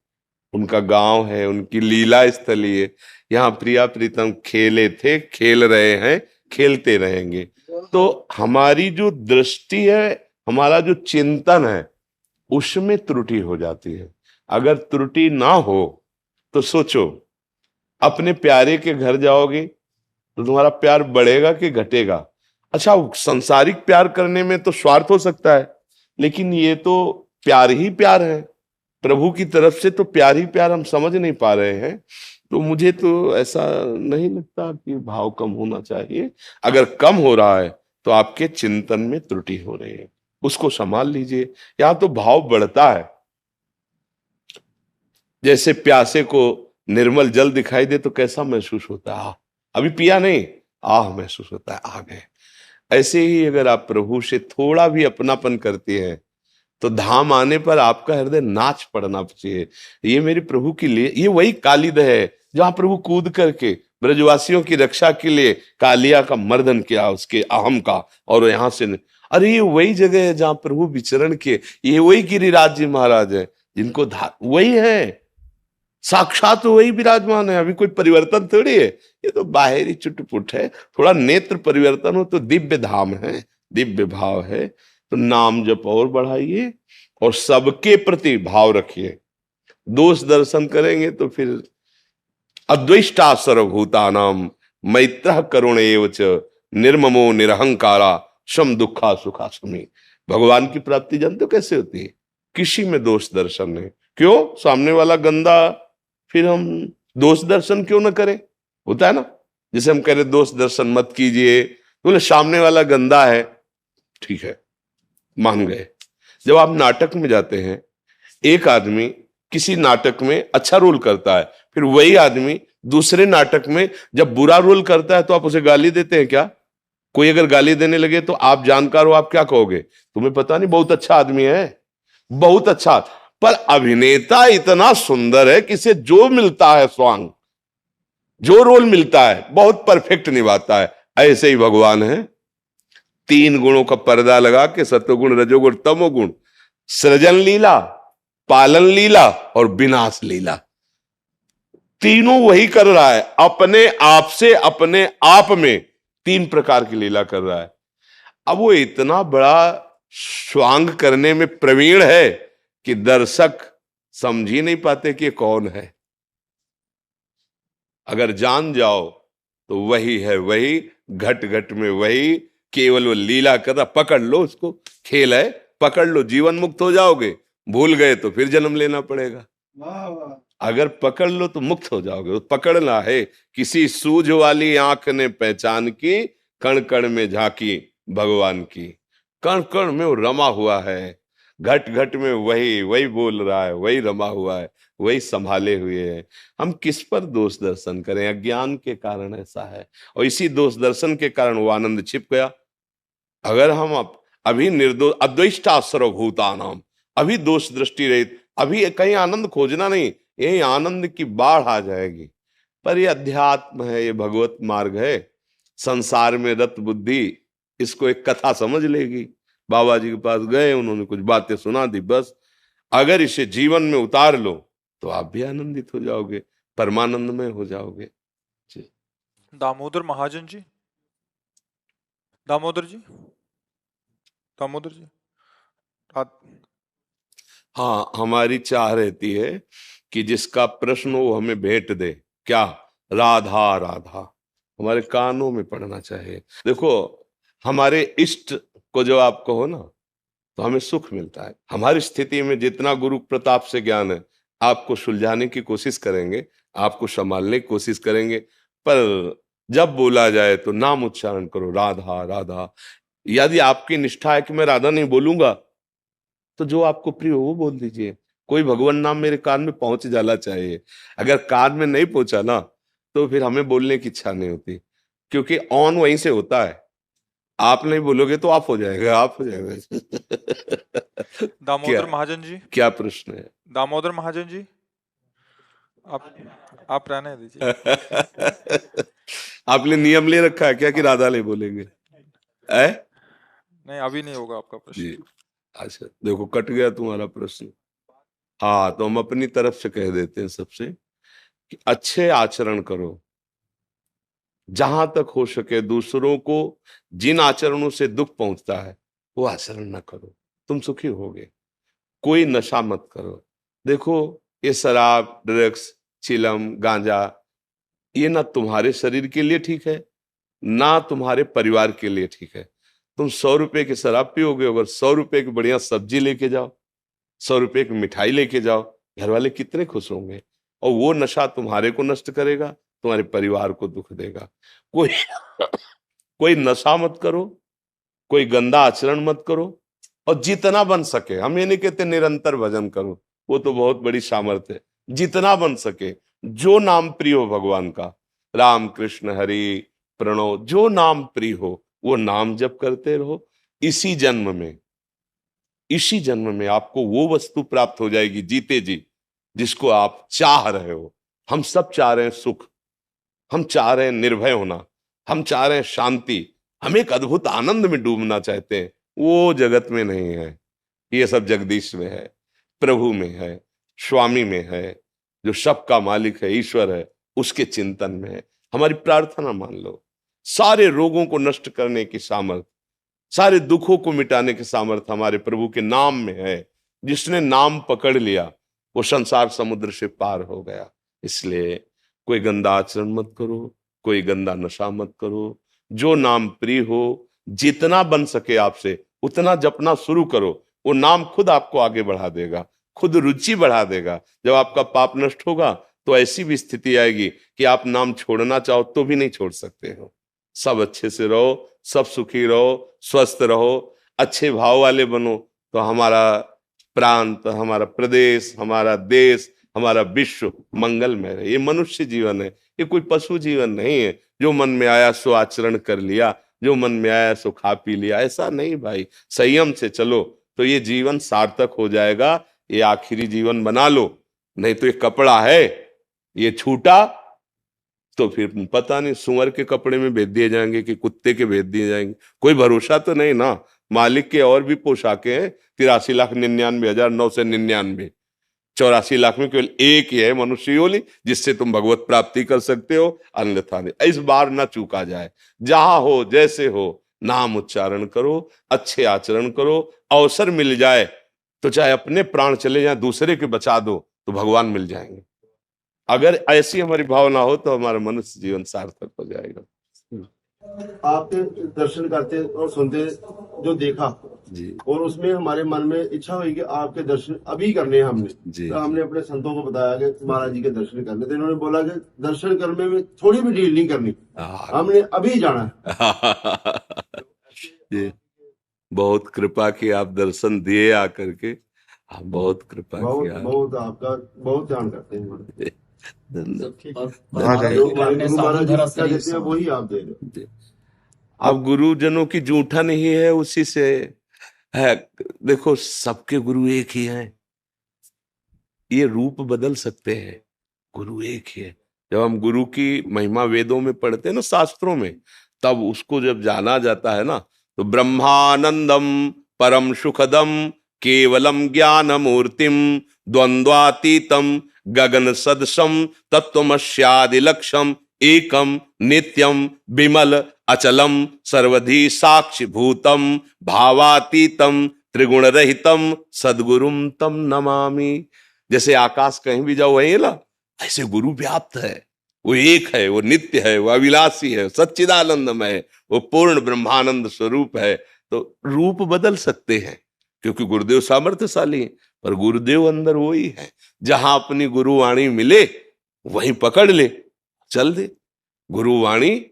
उनका गांव है, उनकी लीला स्थली है। यहाँ प्रिया प्रीतम खेले थे, खेल रहे हैं, खेलते रहेंगे। तो हमारी जो दृष्टि है, हमारा जो चिंतन है, उसमें त्रुटि हो जाती है। अगर त्रुटि ना हो तो सोचो, अपने प्यारे के घर जाओगे तो तुम्हारा प्यार बढ़ेगा कि घटेगा? अच्छा, संसारिक प्यार करने में तो स्वार्थ हो सकता है, लेकिन ये तो प्यार ही प्यार है, प्रभु की तरफ से तो प्यार ही प्यार हम समझ नहीं पा रहे हैं। तो मुझे तो ऐसा नहीं लगता कि भाव कम होना चाहिए। अगर कम हो रहा है तो आपके चिंतन में त्रुटि हो रही है, उसको संभाल लीजिए। यहां तो भाव बढ़ता है। जैसे प्यासे को निर्मल जल दिखाई दे तो कैसा महसूस होता है? अभी पिया नहीं, आह महसूस होता है, आ गए। ऐसे ही अगर आप प्रभु से थोड़ा भी अपनापन करते हैं तो धाम आने पर आपका हृदय नाच पड़ना चाहिए। ये मेरे प्रभु के लिए, ये वही कालिद है जहां प्रभु कूद करके ब्रजवासियों की रक्षा के लिए कालिया का मर्दन किया, उसके अहम का, और यहां से अरे ये वही जगह है जहां प्रभु विचरण किए। ये वही गिरिराज जी महाराज है जिनको वही है, साक्षात वही विराजमान है। अभी कोई परिवर्तन थोड़ी है, ये तो बाहरी चुटपुट है। थोड़ा नेत्र परिवर्तन हो तो दिव्य धाम है, दिव्य भाव है। तो नाम जप और बढ़ाइए और सबके प्रति भाव रखिए। दोष दर्शन करेंगे तो फिर अद्वेष्टा सर्वभूतानाम मैत्रः करुण एव च निर्ममो निरहंकारा सम दुखा सुखा समी। भगवान की प्राप्ति जानते हो कैसे होती है? किसी में दोष दर्शन नहीं। क्यों? सामने वाला गंदा, फिर हम दोष दर्शन क्यों ना करें? होता है ना, जैसे हम कह रहे दोष दर्शन मत कीजिए, बोले सामने वाला गंदा है, ठीक है मान गए। जब आप नाटक में जाते हैं, एक आदमी किसी नाटक में अच्छा रोल करता है, फिर वही आदमी दूसरे नाटक में जब बुरा रोल करता है तो आप उसे गाली देते हैं क्या? कोई अगर गाली देने लगे तो आप जानकार हो, आप क्या कहोगे? तुम्हें पता नहीं, बहुत अच्छा आदमी है, बहुत अच्छा, पर अभिनेता इतना सुंदर है कि इसे जो मिलता है स्वांग, जो रोल मिलता है बहुत परफेक्ट निभाता है। ऐसे ही भगवान है, 3 गुणों का पर्दा लगा के, सत्वगुण रजोगुण तमोगुण, सृजन लीला, पालन लीला और विनाश लीला, तीनों वही कर रहा है। अपने आप से अपने आप में 3 प्रकार की लीला कर रहा है। अब वो इतना बड़ा स्वांग करने में प्रवीण है कि दर्शक समझ ही नहीं पाते कि कौन है। अगर जान जाओ तो वही है, वही घट घट में वही, केवल वो लीला कर रहा। पकड़ लो उसको, खेल है, पकड़ लो, जीवन मुक्त हो जाओगे। भूल गए तो फिर जन्म लेना पड़ेगा। अगर पकड़ लो तो मुक्त हो जाओगे। पकड़ना है, किसी सूझ वाली आंख ने पहचान की, कण कण में झांकी भगवान की। कण कण में वो रमा हुआ है, घट घट में वही वही बोल रहा है, वही रमा हुआ है, वही संभाले हुए है। हम किस पर दोष दर्शन करें? अज्ञान के कारण ऐसा है, और इसी दोष दर्शन के कारण वो आनंद छिप गया। अगर हम अभी निर्दोष, अद्वेष्टा सर्वभूतानाम, अभी दोष दृष्टि रहित, अभी कहीं आनंद खोजना नहीं, यही आनंद की बाढ़ आ जाएगी। पर ये अध्यात्म है, ये भगवत मार्ग है। संसार में रत बुद्धि इसको एक कथा समझ लेगी। बाबा जी के पास गए, उन्होंने कुछ बातें सुना दी, बस। अगर इसे जीवन में उतार लो तो आप भी आनंदित हो जाओगे, परमानंद में हो जाओगे। दामोदर महाजन जी, दामोदर जी, दामोदर जी, हाँ, हमारी चाह रहती है कि जिसका प्रश्न हो वो हमें भेंट दे। क्या? राधा राधा हमारे कानों में पड़ना चाहिए। देखो, हमारे इष्ट को जो आप कहो ना तो हमें सुख मिलता है। हमारी स्थिति में जितना गुरु प्रताप से ज्ञान है, आपको सुलझाने की कोशिश करेंगे, आपको संभालने की कोशिश करेंगे। पर जब बोला जाए तो नाम उच्चारण करो, राधा राधा। यदि आपकी निष्ठा है कि मैं राधा नहीं बोलूंगा, तो जो आपको प्रिय हो वो बोल दीजिए। कोई भगवान नाम मेरे कान में पहुंच जाना चाहिए। अगर कान में नहीं पहुंचा ना तो फिर हमें बोलने की इच्छा नहीं होती, क्योंकि ऑन वहीं से होता है। आप नहीं बोलोगे तो आप हो जाएगा, आप हो जाएगा। दामोदर महाजन जी, क्या प्रश्न है? दामोदर महाजन जी, आप रहने दीजिए। आपने नियम ले रखा है क्या कि राधा नहीं बोलेंगे? नहीं, अभी नहीं होगा आपका प्रश्न जी। अच्छा, देखो कट गया तुम्हारा प्रश्न। हाँ, तो हम अपनी तरफ से कह देते हैं सबसे कि अच्छे आचरण करो, जहां तक हो सके। दूसरों को जिन आचरणों से दुख पहुंचता है वो आचरण ना करो, तुम सुखी होगे। कोई नशा मत करो। देखो, ये शराब, ड्रग्स, चिलम, गांजा, ये ना तुम्हारे शरीर के लिए ठीक है, ना तुम्हारे परिवार के लिए ठीक है। तुम 100 रुपए की शराब पियोगे, अगर 100 रुपए की बढ़िया सब्जी लेके जाओ, 100 रुपए की मिठाई लेके जाओ, घर वाले कितने खुश होंगे। और वो नशा तुम्हारे को नष्ट करेगा, तुम्हारे परिवार को दुख देगा। कोई कोई नशा मत करो, कोई गंदा आचरण मत करो, और जितना बन सके, हम ये नहीं कहते निरंतर भजन करो, वो तो बहुत बड़ी सामर्थ्य है। जितना बन सके, जो नाम प्रिय हो भगवान का, राम कृष्ण हरि प्रणव, जो नाम प्रिय हो वो नाम जप करते रहो। इसी जन्म में इसी जन्म में आपको वो वस्तु प्राप्त हो जाएगी जीते जी जिसको आप चाह रहे हो। हम सब चाह रहे हैं सुख, हम चाह रहे हैं निर्भय होना, हम चाह रहे हैं शांति, हम एक अद्भुत आनंद में डूबना चाहते हैं। वो जगत में नहीं है, ये सब जगदीश में है, प्रभु में है, स्वामी में है, जो सबका मालिक है, ईश्वर है, उसके चिंतन में है। हमारी प्रार्थना मान लो, सारे रोगों को नष्ट करने की सामर्थ, सारे दुखों को मिटाने की सामर्थ हमारे प्रभु के नाम में है। जिसने नाम पकड़ लिया वो संसार समुद्र से पार हो गया। इसलिए कोई गंदा आचरण मत करो, कोई गंदा नशा मत करो, जो नाम प्रिय हो, जितना बन सके आपसे उतना जपना शुरू करो। वो नाम खुद आपको आगे बढ़ा देगा, खुद रुचि बढ़ा देगा। जब आपका पाप नष्ट होगा तो ऐसी भी स्थिति आएगी कि आप नाम छोड़ना चाहो तो भी नहीं छोड़ सकते हो। सब अच्छे से रहो, सब सुखी रहो, स्वस्थ रहो, अच्छे भाव वाले बनो, तो हमारा प्रांत, हमारा प्रदेश, हमारा देश, हमारा विश्व मंगलमय है। ये मनुष्य जीवन है, ये कोई पशु जीवन नहीं है। जो मन में आया सो आचरण कर लिया, जो मन में आया सो खा पी लिया, ऐसा नहीं भाई। संयम से चलो तो ये जीवन सार्थक हो जाएगा। ये आखिरी जीवन बना लो, नहीं तो ये कपड़ा है, ये छूटा तो फिर पता नहीं सुअर के कपड़े में भेज दिए जाएंगे कि कुत्ते के भेज दिए जाएंगे, कोई भरोसा तो नहीं ना। मालिक के और भी पोशाकें हैं, 83,99,999, 84 लाख में केवल एक ही है मनुष्य योनि जिससे तुम भगवत प्राप्ति कर सकते हो, अन्यथा नहीं। इस बार ना चूका जाए। जहां हो जैसे हो नाम उच्चारण करो, अच्छे आचरण करो। अवसर मिल जाए तो चाहे अपने प्राण चले जाए, दूसरे के बचा दो तो भगवान मिल जाएंगे। अगर ऐसी हमारी भावना हो तो हमारा मनुष्य जीवन सार्थक हो जाएगा। आपके दर्शन करते और सुनते जो देखा जी, और उसमें हमारे मन में इच्छा हुई कि आपके दर्शन अभी करने हैं हमने। जी, तो हमने अपने संतों को बताया कि महाराज जी के दर्शन करने, तो इन्होंने बोला कि दर्शन करने में थोड़ी भी डील नहीं करनी, हमने अभी जाना है। जी, बहुत कृपा की, आप दर्शन दिए आकर के, बहुत कृपा बहुत किया। बहुत आपका बहुत ध्यान करते हैं। हमारे जो हमारे गुरु महाराज जी साधु क्या देते हैं वही आप दे रहे हो। जी। अब गुरुजनों की जूठन ही है, उसी से है। देखो सबके गुरु एक ही हैं, ये रूप बदल सकते हैं, गुरु एक ही है। जब हम गुरु की महिमा वेदों में पढ़ते हैं ना, शास्त्रों में, तब उसको जब जाना जाता है ना, तो ब्रह्मानंदम परम सुखदम केवलम ज्ञान मूर्तिम द्वंद्वातीतम गगन सदसम तत्वमस्यादि लक्ष्यम एकम नित्यम विमल अचलम सर्वधी साक्षी भूतम भावातीतम त्रिगुण रहितम सद्गुरुम तम नमामि। जैसे आकाश कहीं भी जाओ वहीं ना, ऐसे गुरु व्याप्त है, वो एक है, वो नित्य है, वो अविनाशी है, सच्चिदानंदमय है, वो पूर्ण ब्रह्मानंद स्वरूप है। तो रूप बदल सकते हैं क्योंकि गुरुदेव सामर्थ्यशाली हैं, पर गुरुदेव अंदर वही है। जहां अपनी गुरुवाणी मिले वहीं पकड़ ले, चल दे। गुरुवाणी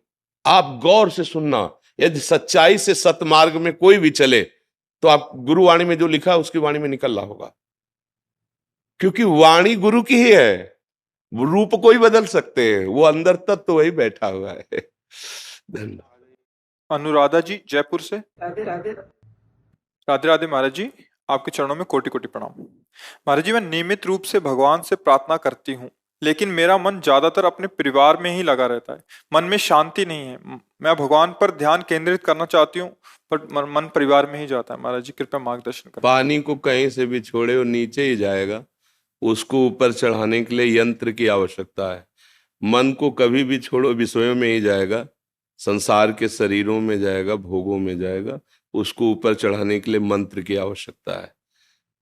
आप गौर से सुनना। यदि सच्चाई से सतमार्ग में कोई भी चले तो आप गुरुवाणी में जो लिखा है उसकी वाणी में निकल रहा होगा, क्योंकि वाणी गुरु की ही है। वो रूप कोई बदल सकते हैं, वो अंदर तत्व वही बैठा हुआ है। धन्यवाद। अनुराधा जी जयपुर से। राधे राधे। राधे राधे महाराज जी, आपके चरणों में कोटि कोटि प्रणाम। महाराज जी, मैं नियमित रूप से भगवान से प्रार्थना करती हूँ, लेकिन मेरा मन ज्यादातर अपने परिवार में ही लगा रहता है। मन में शांति नहीं है। मैं भगवान पर ध्यान केंद्रित करना चाहती हूँ पर मन परिवार में ही जाता है। महाराज जी कृपया मार्गदर्शन करें। पानी को कहीं से भी छोड़े वो नीचे ही जाएगा, उसको ऊपर चढ़ाने के लिए यंत्र की आवश्यकता है। मन को कभी भी छोड़ो विषयों में ही जाएगा, संसार के शरीरों में जाएगा, भोगों में जाएगा। उसको ऊपर चढ़ाने के लिए मंत्र की आवश्यकता है।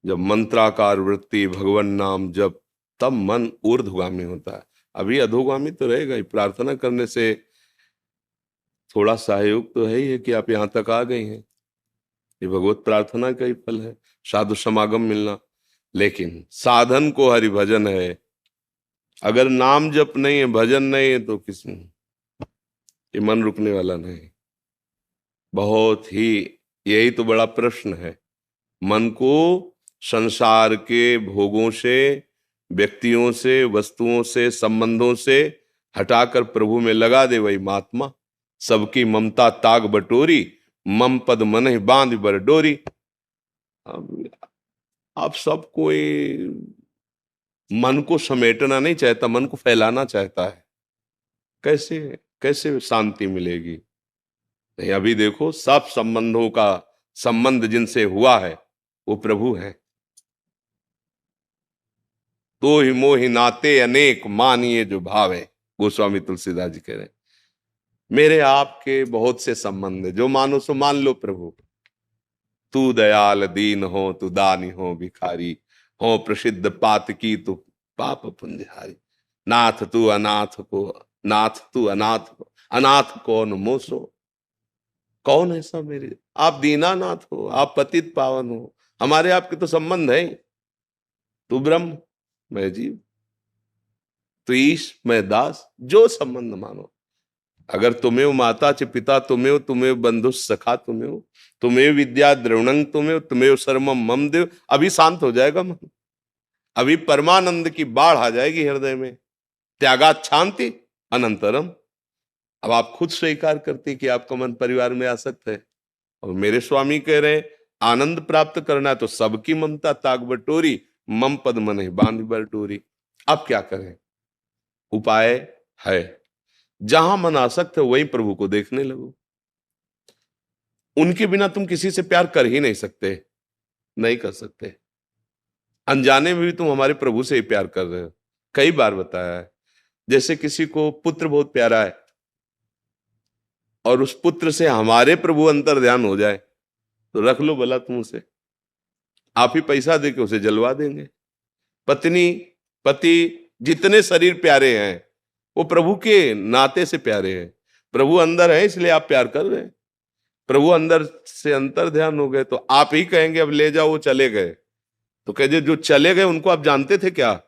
जब मंत्राकार वृत्ति भगवान नाम जब, तब मन ऊर्ध्वगामी होता है। अभी अधोगामी तो रहेगा ही। प्रार्थना करने से थोड़ा सहयोग तो है ही है कि आप यहाँ तक आ गई हैं, ये भगवत प्रार्थना का ही फल है, साधु समागम मिलना। लेकिन साधन को हरि भजन है। अगर नाम जप नहीं है, भजन नहीं है, तो किस ये मन रुकने वाला नहीं। बहुत ही, यही तो बड़ा प्रश्न है। मन को संसार के भोगों से, व्यक्तियों से, वस्तुओं से, संबंधों से हटाकर प्रभु में लगा दे। वही महात्मा सबकी ममता ताग बटोरी, मम पद मन ही बांध बर डोरी। अब सब कोई मन को समेटना नहीं चाहता, मन को फैलाना चाहता है। कैसे कैसे शांति मिलेगी? नहीं, अभी देखो सब संबंधों का संबंध जिनसे हुआ है वो प्रभु है। तो ही मोहि नाते अनेक मानिए जो भाव है, गोस्वामी तुलसीदास जी कह रहे हैं। मेरे आपके बहुत से संबंध है, जो मानो सो मान लो प्रभु। तू दयाल दीन हो, तू दानी हो, भिखारी हो, प्रसिद्ध पात की तू पाप पुंजहारी। नाथ तू अनाथ को, नाथ तू अनाथ को, अनाथ कौन मोसो। कौन है सब मेरे? आप दीनानाथ हो, आप पतित पावन हो, हमारे आपके तो संबंध है। तू ब्रह्म, मैं जीव, तू ईश, मैं दास, जो संबंध मानो। अगर तुम्हें माता च पिता तुम्हें बंधु सखा तुम्हें विद्या द्रवणंग तुम्हें सर्वम मम देव, अभी शांत हो जाएगा मन, अभी परमानंद की बाढ़ आ जाएगी हृदय में। त्यागात शांति अनंतरम। अब आप खुद स्वीकार करते कि आपका मन परिवार में आसक्त है, और मेरे स्वामी कह रहे आनंद प्राप्त करना है तो सबकी ममता ताक बटोरी, मम पद मन बांध बटोरी। अब क्या करें? उपाय है, जहां मन आसक्त है वहीं प्रभु को देखने लगो। उनके बिना तुम किसी से प्यार कर ही नहीं सकते, नहीं कर सकते। अनजाने में भी तुम हमारे प्रभु से ही प्यार कर रहे हो। कई बार बताया है, जैसे किसी को पुत्र बहुत प्यारा है और उस पुत्र से हमारे प्रभु अंतर ध्यान हो जाए तो रख लो भला तुम उसे, आप ही पैसा देके उसे जलवा देंगे। पत्नी पति जितने शरीर प्यारे हैं वो प्रभु के नाते से प्यारे हैं। प्रभु अंदर है इसलिए आप प्यार कर रहे हैं। प्रभु अंदर से अंतर ध्यान हो गए तो आप ही कहेंगे अब ले जाओ, वो चले गए तो कहे जो चले गए उनको आप जानते थे क्या?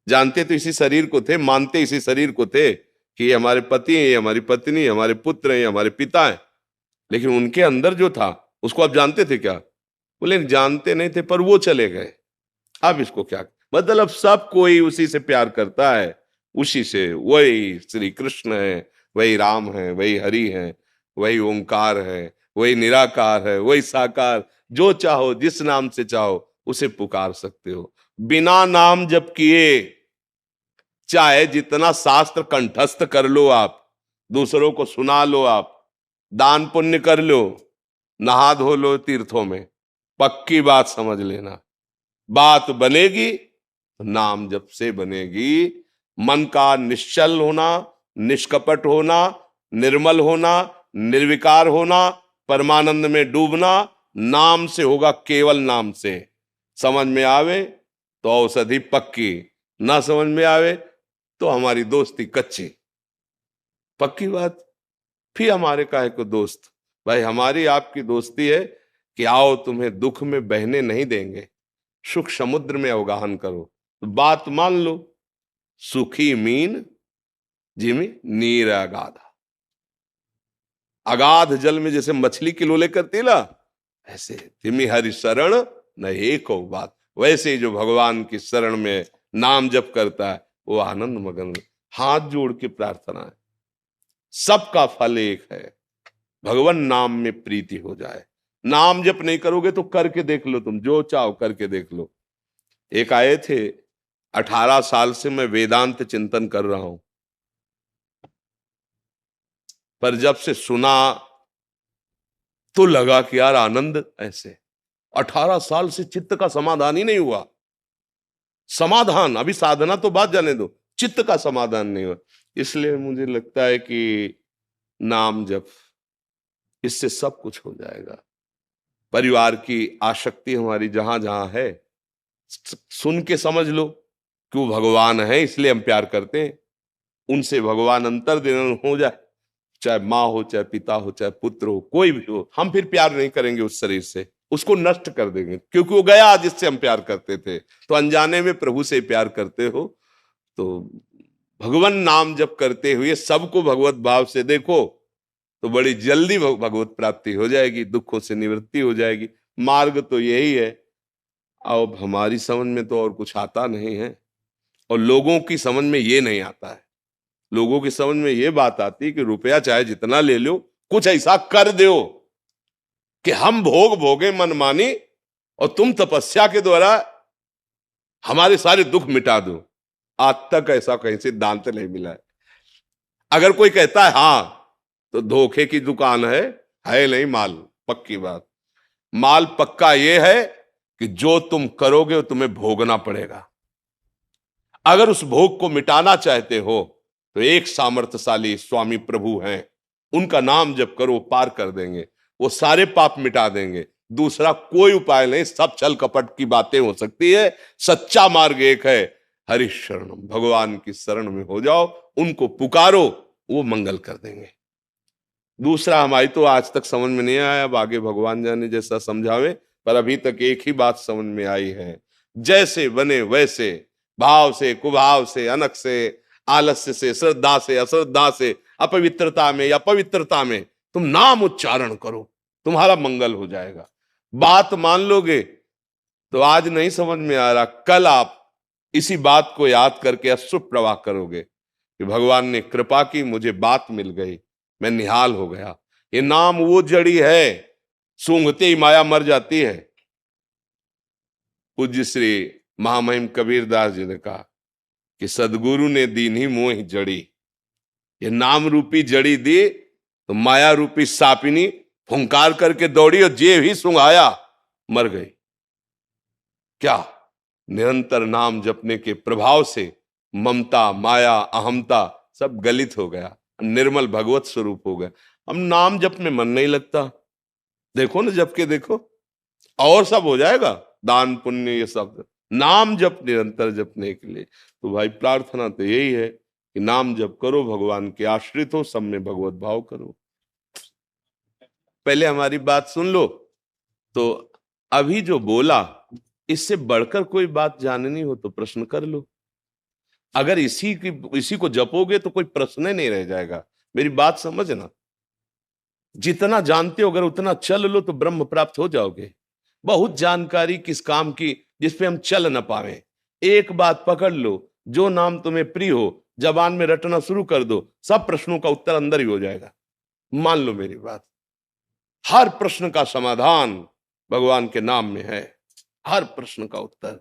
जानते तो इसी शरीर को थे, मानते इसी शरीर को थे कि ये हमारे पति हैं, ये हमारी पत्नी, हमारे पुत्र हैं, ये हमारे पिता हैं, लेकिन उनके अंदर जो था उसको आप जानते थे क्या? बोले जानते नहीं थे, पर वो चले गए। अब इसको क्या मतलब? सब कोई उसी से प्यार करता है, उसी से। वही श्री कृष्ण है, वही राम है, वही हरि है, वही ओंकार है, वही निराकार है, वही साकार। जो चाहो जिस नाम से चाहो उसे पुकार सकते हो। बिना नाम जप किए चाहे जितना शास्त्र कंठस्थ कर लो आप, दूसरों को सुना लो आप, दान पुण्य कर लो, नहा धो लो तीर्थों में, पक्की बात समझ लेना, बात बनेगी नाम जप से बनेगी। मन का निश्चल होना, निष्कपट होना, निर्मल होना, निर्विकार होना, परमानंद में डूबना नाम से होगा, केवल नाम से। समझ में आवे तो औषधि पक्की, ना समझ में आवे तो हमारी दोस्ती कच्ची। पक्की बात। फिर हमारे काहे को दोस्त? भाई हमारी आपकी दोस्ती है कि आओ तुम्हें दुख में बहने नहीं देंगे, सुख समुद्र में अवगाहन करो। तो बात मान लो, सुखी मीन जिमी नीर अगाधा। अगाध जल में जैसे मछली किलोले करती ना, ऐसे तिमी हरि शरण न एक बात। वैसे ही जो भगवान की शरण में नाम जप करता है वो आनंद मगन। हाथ जोड़ के प्रार्थना है, सबका फल एक है, भगवान नाम में प्रीति हो जाए। नाम जप नहीं करोगे तो करके देख लो, तुम जो चाहो करके देख लो। एक आए थे, 18 साल से मैं वेदांत चिंतन कर रहा हूं, पर जब से सुना तो लगा कि यार आनंद ऐसे। 18 साल से चित्त का समाधान ही नहीं हुआ। समाधान, अभी साधना तो बात जाने दो, चित्त का समाधान नहीं हुआ। इसलिए मुझे लगता है कि नाम जप, इससे सब कुछ हो जाएगा। परिवार की आसक्ति हमारी जहां जहां है, सुन के समझ लो कि वो भगवान है इसलिए हम प्यार करते हैं। उनसे भगवान अंतर्दिन हो जाए, चाहे माँ हो, चाहे पिता हो, चाहे पुत्र हो, कोई भी हो, हम फिर प्यार नहीं करेंगे उस शरीर से, उसको नष्ट कर देंगे, क्योंकि वो गया जिससे हम प्यार करते थे। तो अनजाने में प्रभु से प्यार करते हो तो भगवान नाम जप करते हुए सबको भगवत भाव से देखो तो बड़ी जल्दी भगवत प्राप्ति हो जाएगी, दुखों से निवृत्ति हो जाएगी। मार्ग तो यही है। अब हमारी समझ में तो और कुछ आता नहीं है, और लोगों की समझ में ये नहीं आता है। लोगों की समझ में ये बात आती है कि रुपया चाहे जितना ले लो, कुछ ऐसा कर दो कि हम भोग भोगे मनमानी और तुम तपस्या के द्वारा हमारे सारे दुख मिटा दो। आज तक ऐसा कहीं सिद्धांत नहीं मिला है। अगर कोई कहता है हां, तो धोखे की दुकान है नहीं माल। पक्की बात, माल पक्का यह है कि जो तुम करोगे वो तुम्हें भोगना पड़ेगा। अगर उस भोग को मिटाना चाहते हो तो एक सामर्थ्यशाली स्वामी प्रभु हैं, उनका नाम जप करो, पार कर देंगे, वो सारे पाप मिटा देंगे। दूसरा कोई उपाय नहीं। सब छल कपट की बातें हो सकती है, सच्चा मार्ग एक है, हरि शरणम, भगवान की शरण में हो जाओ, उनको पुकारो, वो मंगल कर देंगे। दूसरा हमारी तो आज तक समझ में नहीं आया, अब आगे भगवान जाने जैसा समझावे, पर अभी तक एक ही बात समझ में आई है, जैसे बने वैसे, भाव से, कुभाव से, अनक से, आलस्य से, श्रद्धा से, अश्रद्धा से, अपवित्रता में या पवित्रता में तुम नाम उच्चारण करो, तुम्हारा मंगल हो जाएगा। बात मान लोगे तो आज नहीं समझ में आ रहा, कल आप इसी बात को याद करके अश्रु प्रवाह करोगे कि भगवान ने कृपा की, मुझे बात मिल गई, मैं निहाल हो गया। ये नाम वो जड़ी है, सूंघते ही माया मर जाती है। पूज्य श्री महामहिम कबीरदास जी ने कहा कि सदगुरु ने दीन ही मोह जड़ी। ये नाम रूपी जड़ी दी तो माया रूपी सापिनी फुंकार करके दौड़ी और जे ही सुंघाया मर गई। क्या निरंतर नाम जपने के प्रभाव से ममता, माया, अहमता सब गलित हो गया, निर्मल भगवत स्वरूप हो गया। अब नाम जप में मन नहीं लगता, देखो ना जप के देखो, और सब हो जाएगा, दान पुण्य ये सब। नाम जप निरंतर जपने के लिए तो भाई प्रार्थना तो यही है कि नाम जप करो, भगवान के आश्रित हो, सब में भगवत भाव करो। पहले हमारी बात सुन लो। तो अभी जो बोला, इससे बढ़कर कोई बात जाननी हो तो प्रश्न कर लो। अगर इसी को जपोगे तो कोई प्रश्न ही नहीं रह जाएगा। मेरी बात समझना, जितना जानते हो अगर उतना चल लो तो ब्रह्म प्राप्त हो जाओगे। बहुत जानकारी किस काम की जिस पे हम चल न पावे। एक बात पकड़ लो, जो नाम तुम्हें प्रिय हो जबान में रटना शुरू कर दो, सब प्रश्नों का उत्तर अंदर ही हो जाएगा। मान लो मेरी बात, हर प्रश्न का समाधान भगवान के नाम में है, हर प्रश्न का उत्तर।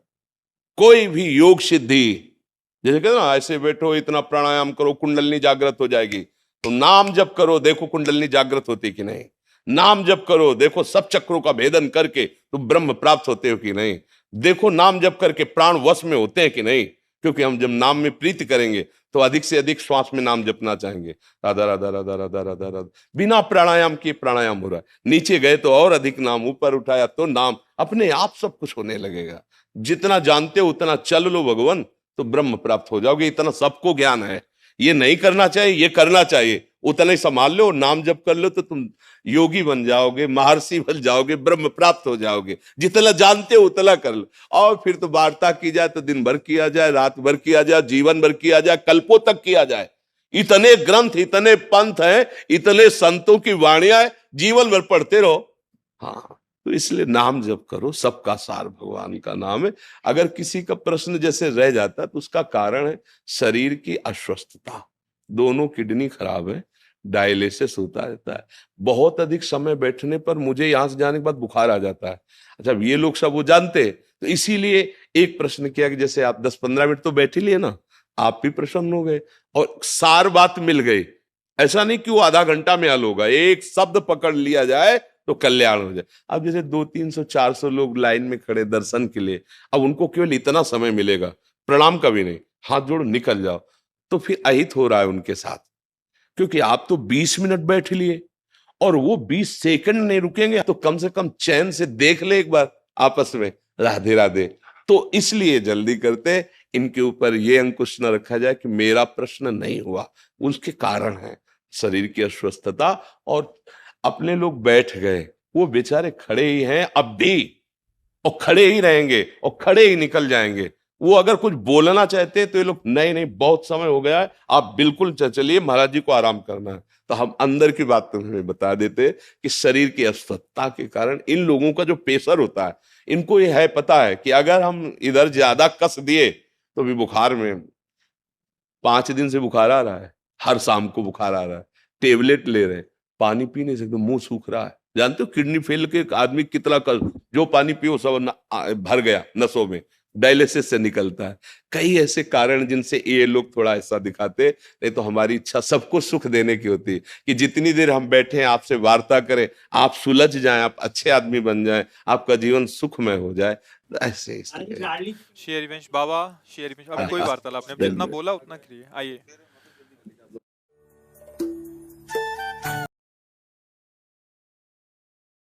कोई भी योग सिद्धि, जैसे कहते ना ऐसे बैठो इतना प्राणायाम करो कुंडलनी जागृत हो जाएगी, तो नाम जप करो देखो कुंडलनी जागृत होती कि नहीं। नाम जप करो देखो सब चक्रों का भेदन करके तुम ब्रह्म प्राप्त होते हो कि नहीं। देखो नाम जप करके प्राण वश में होते हैं कि नहीं। क्योंकि हम जब नाम में प्रीति करेंगे तो अधिक से अधिक श्वास में नाम जपना चाहेंगे, राधा राधा राधा राधा राधा राधा। बिना प्राणायाम किए प्राणायाम हो रहा है, नीचे गए तो और अधिक नाम, ऊपर उठाया तो नाम, अपने आप सब कुछ होने लगेगा। जितना जानते हो उतना चल लो भगवान, तो ब्रह्म प्राप्त हो जाओगे। इतना सबको ज्ञान है, ये नहीं करना चाहिए, ये करना चाहिए, उतना ही संभाल लो, नाम जप कर लो तो तुम योगी बन जाओगे, महर्षि बन जाओगे, ब्रह्म प्राप्त हो जाओगे। जितना जानते हो उतना कर लो। और फिर तो वार्ता की जाए तो दिन भर किया जाए, रात भर किया जाए, जीवन भर किया जाए, कल्पों तक किया जाए। इतने ग्रंथ, इतने पंथ हैं, इतने संतों की वाणियां हैं, जीवन भर पढ़ते रहो। हाँ, तो इसलिए नाम जप करो, सबका सार भगवान का नाम है। अगर किसी का प्रश्न जैसे रह जाता है तो उसका कारण है शरीर की अस्वस्थता। दोनों किडनी खराब है, डायलिसिस होता रहता है। बहुत अधिक समय बैठने पर मुझे यहां से जाने के बाद बुखार आ जाता है। अच्छा, ये लोग सब वो जानते, तो इसीलिए एक प्रश्न किया कि जैसे आप 10-15 मिनट तो बैठ ही लिए ना, आप भी प्रसन्न हो गए और सार बात मिल गई। ऐसा नहीं कि वो आधा घंटा में हल होगा, एक शब्द पकड़ लिया जाए तो कल्याण हो जाए। अब जैसे 200-300-400 लोग लाइन में खड़े दर्शन के लिए, अब उनको केवल इतना समय मिलेगा, प्रणाम कभी नहीं, हाथ जोड़ो निकल जाओ, तो फिर अहित हो रहा है उनके साथ। क्योंकि आप तो 20 मिनट बैठ लिए और वो 20 सेकंड नहीं रुकेंगे, तो कम से कम चैन से देख ले एक बार आपस में, राधे राधे। तो इसलिए जल्दी करते, इनके ऊपर ये अंकुश न रखा जाए कि मेरा प्रश्न नहीं हुआ। उसके कारण है शरीर की अस्वस्थता, और अपने लोग बैठ गए, वो बेचारे खड़े ही हैं अब भी, और खड़े ही रहेंगे और खड़े ही निकल जाएंगे। वो अगर कुछ बोलना चाहते हैं तो ये लोग नहीं नहीं बहुत समय हो गया है, आप बिल्कुल चलिए, महाराज जी को आराम करना है। तो हम अंदर की बात तुम्हें बता देते कि शरीर की अस्वस्थता के कारण इन लोगों का जो प्रेशर होता है, इनको ये है पता है कि अगर हम इधर ज्यादा कस दिए तो भी बुखार में 5 दिन से बुखार आ रहा है, हर शाम को बुखार आ रहा है, टेबलेट ले रहे, पानी पी नहीं सकते, मुंह सूख रहा है, जानते हो किडनी फेल के एक आदमी कितना जो पानी पियो सब भर गया नसों में, डायलिसिस से निकलता है। कई ऐसे कारण जिनसे ये लोग थोड़ा ऐसा दिखाते, नहीं तो हमारी इच्छा सबको सुख देने की होती है कि जितनी देर हम बैठे आपसे वार्ता करें, आप सुलझ जाएं, आप अच्छे आदमी बन जाएं, आपका जीवन सुखमय हो जाए। ऐसे इसलिए शेयरवंश बाबा, शेयरवंश, अब कोई वार्तालाप नहीं, अब जितना बोला उतना करिए। आइए।